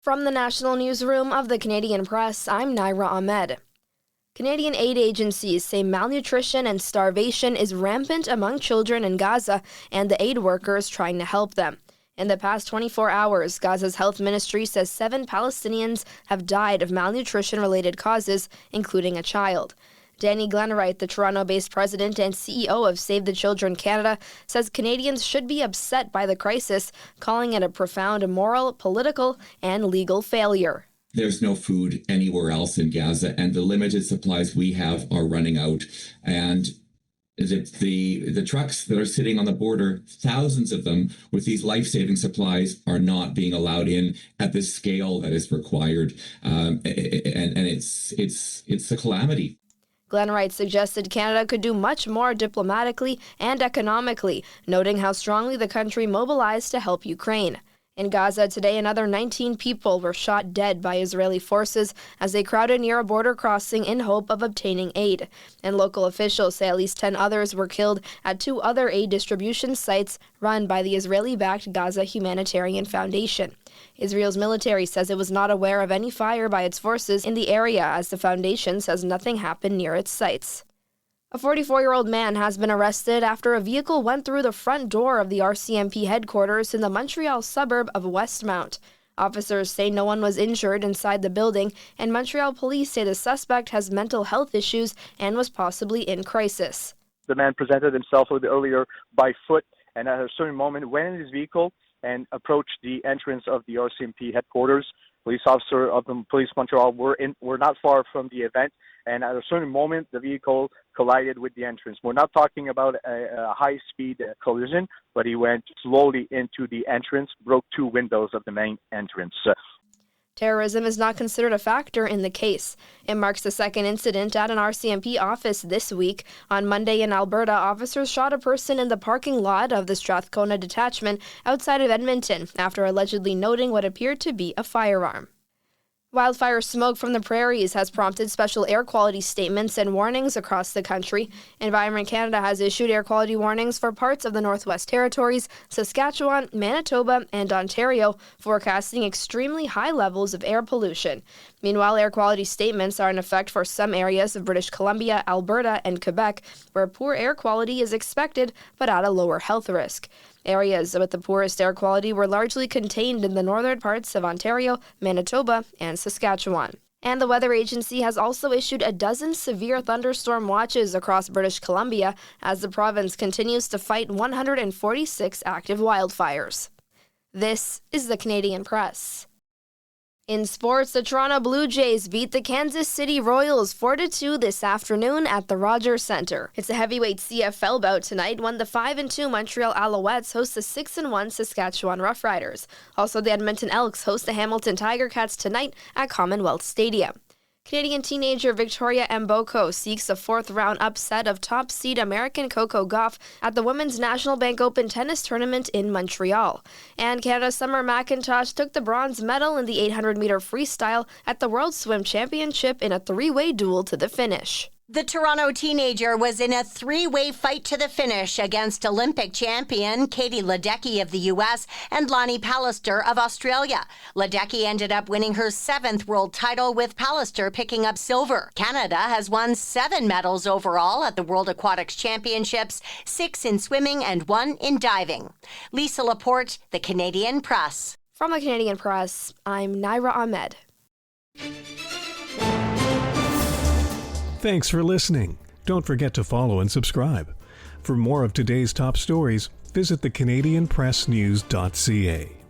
From the National Newsroom of the Canadian Press, I'm Naira Ahmed. Canadian aid agencies say malnutrition and starvation is rampant among children in Gaza and the aid workers trying to help them. In the past 24 hours, Gaza's health ministry says 7 Palestinians have died of malnutrition-related causes, including a child. Danny Glenwright, the Toronto-based president and CEO of Save the Children Canada, says Canadians should be upset by the crisis, calling it a profound moral, political, and legal failure. There's no food anywhere else in Gaza, and the limited supplies we have are running out. And the trucks that are sitting on the border, thousands of them with these life-saving supplies, are not being allowed in at the scale that is required. And it's a calamity. Glenwright suggested Canada could do much more diplomatically and economically, noting how strongly the country mobilized to help Ukraine. In Gaza today, another 19 people were shot dead by Israeli forces as they crowded near a border crossing in hope of obtaining aid. And local officials say at least 10 others were killed at 2 other aid distribution sites run by the Israeli-backed Gaza Humanitarian Foundation. Israel's military says it was not aware of any fire by its forces in the area, as the foundation says nothing happened near its sites. A 44-year-old man has been arrested after a vehicle went through the front door of the RCMP headquarters in the Montreal suburb of Westmount. Officers say no one was injured inside the building, and Montreal police say the suspect has mental health issues and was possibly in crisis. The man presented himself a little bit earlier by foot, and at a certain moment went in his vehicle and approached the entrance of the RCMP headquarters. Police officer of the Police Montreal were not far from the event, and at a certain moment, the vehicle collided with the entrance. We're not talking about a high-speed collision, but he went slowly into the entrance, broke 2 windows of the main entrance. Terrorism is not considered a factor in the case. It marks the second incident at an RCMP office this week. On Monday in Alberta, officers shot a person in the parking lot of the Strathcona detachment outside of Edmonton after allegedly noting what appeared to be a firearm. Wildfire smoke from the prairies has prompted special air quality statements and warnings across the country. Environment Canada has issued air quality warnings for parts of the Northwest Territories, Saskatchewan, Manitoba, and Ontario, forecasting extremely high levels of air pollution. Meanwhile, air quality statements are in effect for some areas of British Columbia, Alberta, and Quebec, where poor air quality is expected but at a lower health risk. Areas with the poorest air quality were largely contained in the northern parts of Ontario, Manitoba, and Saskatchewan. And the Weather Agency has also issued a dozen severe thunderstorm watches across British Columbia as the province continues to fight 146 active wildfires. This is the Canadian Press. In sports, the Toronto Blue Jays beat the Kansas City Royals 4-2 this afternoon at the Rogers Centre. It's a heavyweight CFL bout tonight when the 5-2 Montreal Alouettes host the 6-1 Saskatchewan Roughriders. Also, the Edmonton Elks host the Hamilton Tiger Cats tonight at Commonwealth Stadium. Canadian teenager Victoria Mboko seeks a 4th-round upset of top seed American Coco Gauff at the Women's National Bank Open tennis tournament in Montreal. And Canada's Summer McIntosh took the bronze medal in the 800-meter freestyle at the World Swim Championship in a 3-way duel to the finish. The Toronto teenager was in a 3-way fight to the finish against Olympic champion Katie Ledecky of the U.S. and Lonnie Pallister of Australia. Ledecky ended up winning her 7th world title, with Pallister picking up silver. Canada has won 7 medals overall at the World Aquatics Championships, 6 in swimming and 1 in diving. Lisa Laporte, The Canadian Press. From the Canadian Press, I'm Naira Ahmed. Thanks for listening. Don't forget to follow and subscribe. For more of today's top stories, visit thecanadianpressnews.ca.